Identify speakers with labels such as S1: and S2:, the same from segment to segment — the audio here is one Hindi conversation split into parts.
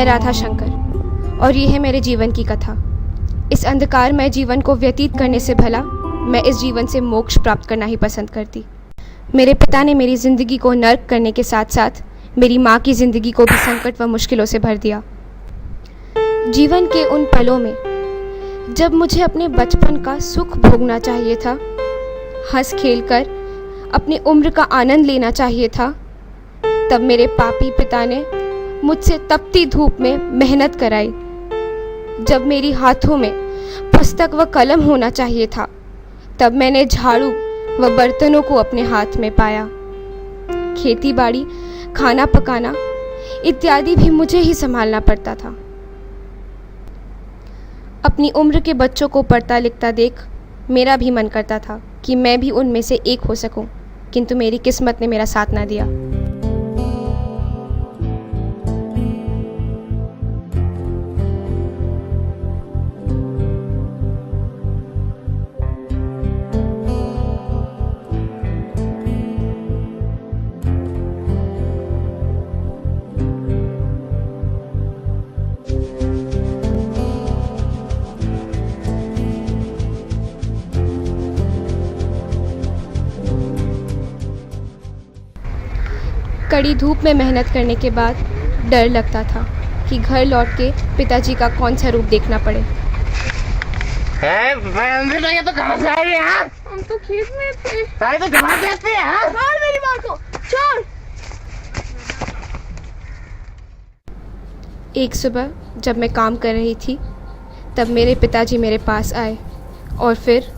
S1: मैं राधा शंकर और ये है मेरे जीवन की कथा। इस अंधकारमय जीवन को व्यतीत करने से भला मैं इस जीवन से मोक्ष प्राप्त करना ही पसंद करती। मेरे पिता ने मेरी ज़िंदगी को नर्क करने के साथ साथ मेरी माँ की ज़िंदगी को भी संकट व मुश्किलों से भर दिया। जीवन के उन पलों में जब मुझे अपने बचपन का सुख भोगना चाहिए था, हंस खेल कर अपनी उम्र का आनंद लेना चाहिए था, तब मेरे पापी पिता ने मुझसे तपती धूप में मेहनत कराई। जब मेरी हाथों में पुस्तक व कलम होना चाहिए था, तब मैंने झाड़ू व बर्तनों को अपने हाथ में पाया। खेती बाड़ी, खाना पकाना इत्यादि भी मुझे ही संभालना पड़ता था। अपनी उम्र के बच्चों को पढ़ता लिखता देख मेरा भी मन करता था कि मैं भी उनमें से एक हो सकूं, किंतु मेरी किस्मत ने मेरा साथ ना दिया। कड़ी धूप में मेहनत करने के बाद डर लगता था कि घर लौट के पिताजी का कौन सा रूप देखना पड़े।
S2: मैं अंदर नहीं तो कहाँ से आई यार?
S3: हम तो खेत में थे।
S2: अरे तो जमा कैसे यार?
S3: छोड़ मेरी बात को, छोड़।
S1: एक सुबह जब मैं काम कर रही थी, तब मेरे पिताजी मेरे पास आए और फिर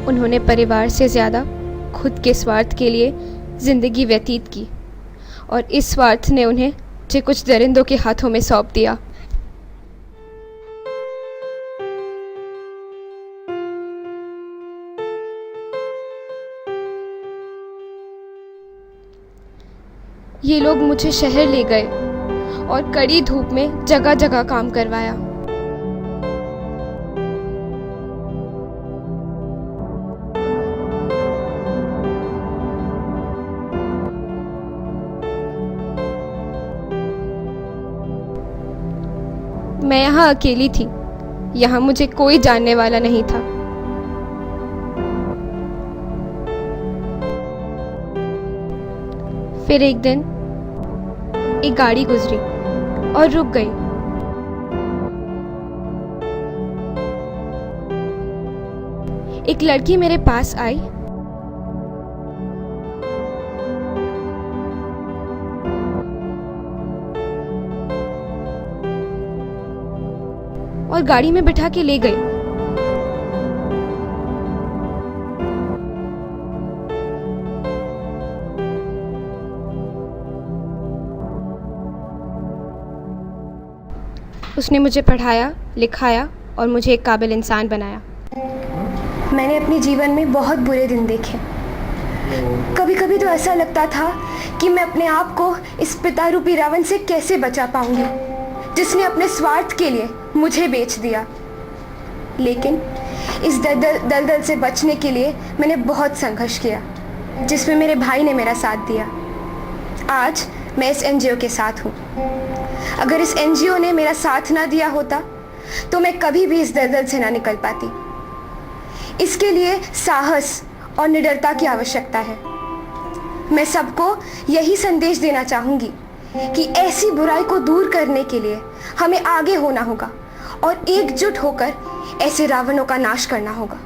S1: उन्होंने परिवार से ज़्यादा खुद के स्वार्थ के लिए ज़िंदगी व्यतीत की और इस स्वार्थ ने उन्हें मुझे कुछ दरिंदों के हाथों में सौंप दिया। ये लोग मुझे शहर ले गए और कड़ी धूप में जगह जगह काम करवाया। मैं यहाँ अकेली थी, यहाँ मुझे कोई जानने वाला नहीं था। फिर एक दिन एक गाड़ी गुजरी और रुक गई। एक लड़की मेरे पास आई और गाड़ी में बिठा के ले गई। उसने मुझे पढ़ाया, लिखाया और मुझे एक काबिल इंसान बनाया। मैंने अपने जीवन में बहुत बुरे दिन देखे। कभी कभी तो ऐसा लगता था कि मैं अपने आप को इस पिता रूपी रावण से कैसे बचा पाऊंगी, जिसने अपने स्वार्थ के लिए मुझे बेच दिया। लेकिन इस दलदल से बचने के लिए मैंने बहुत संघर्ष किया, जिसमें मेरे भाई ने मेरा साथ दिया। आज मैं इस एनजीओ के साथ हूँ। अगर इस एनजीओ ने मेरा साथ ना दिया होता तो मैं कभी भी इस दलदल से ना निकल पाती। इसके लिए साहस और निडरता की आवश्यकता है। मैं सबको यही संदेश देना चाहूंगी कि ऐसी बुराई को दूर करने के लिए हमें आगे होना होगा और एकजुट होकर ऐसे रावणों का नाश करना होगा।